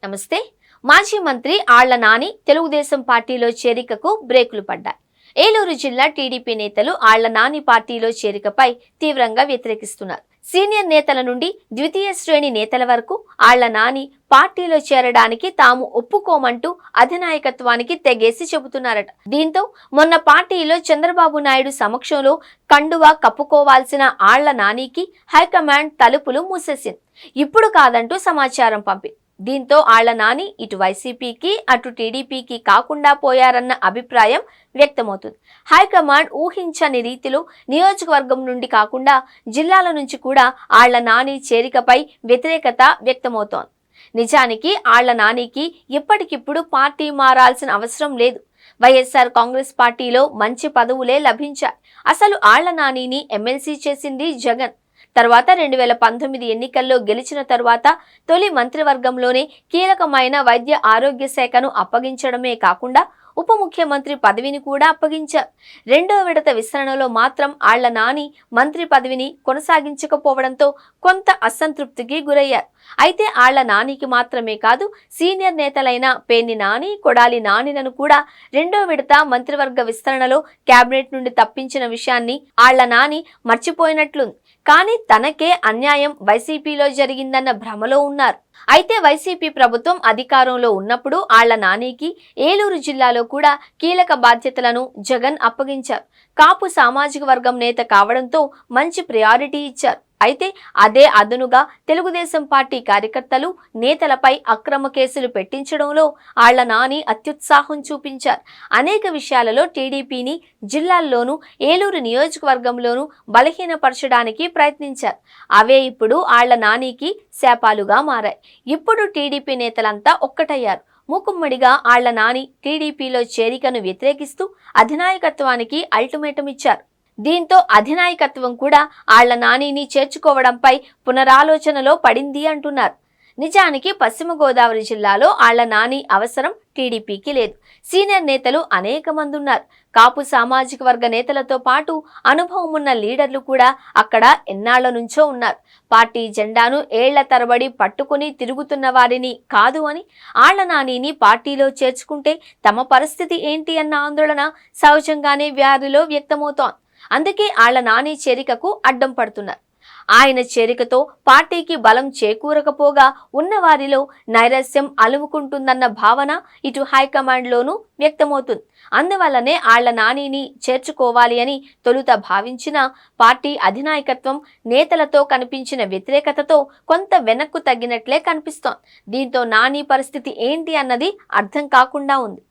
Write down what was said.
నమస్తే. మాజీ మంత్రి ఆళ్ల నాని తెలుగుదేశం పార్టీలో చేరికకు బ్రేకులు పడ్డాయి. ఏలూరు జిల్లా టీడీపీ నేతలు ఆళ్ల నాని పార్టీలో చేరికపై తీవ్రంగా వ్యతిరేకిస్తున్నారు. సీనియర్ నేతల నుండి ద్వితీయ శ్రేణి నేతల వరకు ఆళ్ల నాని పార్టీలో చేరడానికి తాము ఒప్పుకోమంటూ అధినాయకత్వానికి తెగేసి చెబుతున్నారట. దీంతో మొన్న పార్టీలో చంద్రబాబు నాయుడు సమక్షంలో కండువా కప్పుకోవాల్సిన ఆళ్ల నానికి హైకమాండ్ తలుపులు మూసేసింది. ఇప్పుడు కాదంటూ సమాచారం పంపింది. దీంతో ఆళ్ల నాని ఇటు వైసీపీకి అటు టీడీపీకి కాకుండా పోయారన్న అభిప్రాయం వ్యక్తమవుతుంది. హైకమాండ్ ఊహించని రీతిలో నియోజకవర్గం నుండి కాకుండా జిల్లాల నుంచి కూడా ఆళ్ల నాని చేరికపై వ్యతిరేకత వ్యక్తమవుతోంది. నిజానికి ఆళ్ల నానికి ఇప్పటికిప్పుడు పార్టీ మారాల్సిన అవసరం లేదు. వైఎస్ఆర్ కాంగ్రెస్ పార్టీలో మంచి పదవులే లభించాయి. అసలు ఆళ్ల నానిని ఎమ్మెల్సీ చేసింది జగన్. తర్వాత 2019 ఎన్నికల్లో గెలిచిన తరువాత తొలి మంత్రివర్గంలోనే కీలకమైన వైద్య ఆరోగ్య శాఖను అప్పగించడమే కాకుండా ఉప ముఖ్యమంత్రి పదవిని కూడా అప్పగించారు. రెండో విడత విస్తరణలో మాత్రం ఆళ్ల నాని మంత్రి పదవిని కొనసాగించకపోవడంతో కొంత అసంతృప్తికి గురయ్యారు. అయితే ఆళ్ల నానికి మాత్రమే కాదు, సీనియర్ నేతలైన పేర్ని నాని, కొడాలి నానిలను కూడా రెండో విడత మంత్రివర్గ విస్తరణలో కేబినెట్ నుండి తప్పించిన విషయాన్ని ఆళ్ల నాని మర్చిపోయినట్లుంది. కానీ తనకే అన్యాయం వైసీపీలో జరిగిందన్న భ్రమలో ఉన్నారు. అయితే వైసీపీ ప్రభుత్వం అధికారంలో ఉన్నప్పుడు ఆళ్ల నానికి ఏలూరు జిల్లాలో కూడా కీలక బాధ్యతలను జగన్ అప్పగించారు. కాపు సామాజిక వర్గం నేత కావడంతో మంచి ప్రయారిటీ ఇచ్చారు. అయితే అదే అదనుగా తెలుగుదేశం పార్టీ కార్యకర్తలు, నేతలపై అక్రమ కేసులు పెట్టించడంలో ఆళ్ల నాని అత్యుత్సాహం చూపించారు. అనేక విషయాలలో టీడీపీని జిల్లాల్లోనూ ఏలూరు నియోజకవర్గంలోనూ బలహీనపరచడానికి ప్రయత్నించారు. అవే ఇప్పుడు ఆళ్ల నానికి శాపాలుగా మారాయి. ఇప్పుడు టీడీపీ నేతలంతా ఒక్కటయ్యారు. మూకుమ్మడిగా ఆళ్ల నాని టీడీపీలో చేరికను వ్యతిరేకిస్తూ అధినాయకత్వానికి అల్టిమేటం ఇచ్చారు. దీంతో అధినాయకత్వం కూడా ఆళ్ల నానిని చేర్చుకోవడంపై పునరాలోచనలో పడింది అంటున్నారు. నిజానికి పశ్చిమ గోదావరి జిల్లాలో ఆళ్ల నాని అవసరం టీడీపీకి లేదు. సీనియర్ నేతలు అనేక మంది ఉన్నారు. కాపు సామాజిక వర్గ నేతలతో పాటు అనుభవం ఉన్న లీడర్లు కూడా అక్కడ ఎన్నాళ్ల నుంచో ఉన్నారు. పార్టీ జెండాను ఏళ్ల తరబడి పట్టుకుని తిరుగుతున్న వారిని కాదు అని, ఆళ్ల నానిని పార్టీలో చేర్చుకుంటే తమ పరిస్థితి ఏంటి అన్న ఆందోళన సహజంగానే వారిలో వ్యక్తమవుతోంది. అందుకే ఆళ్ల నాని చేరికకు అడ్డం పడుతున్నారు. ఆయన చేరికతో పార్టీకి బలం చేకూరకపోగా ఉన్నవారిలో నైరాశ్యం అలుముకుంటుందన్న భావన ఇటు హైకమాండ్లోనూ వ్యక్తమవుతుంది. అందువల్లనే ఆళ్ల నానిని చేర్చుకోవాలి అని తొలుత భావించిన పార్టీ అధినాయకత్వం నేతలతో కనిపించిన వ్యతిరేకతతో కొంత వెనక్కు తగ్గినట్లే కనిపిస్తోంది. దీంతో నాని పరిస్థితి ఏంటి అన్నది అర్థం కాకుండా ఉంది.